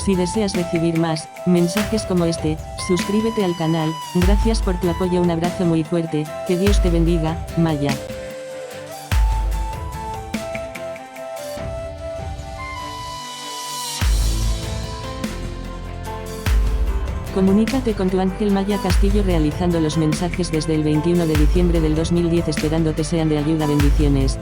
Si deseas recibir más mensajes como este, suscríbete al canal. Gracias por tu apoyo, un abrazo muy fuerte, que Dios te bendiga, Maya. Comunícate con tu ángel Maya Castillo realizando los mensajes desde el 21 de diciembre del 2010, esperando te sean de ayuda. Bendiciones.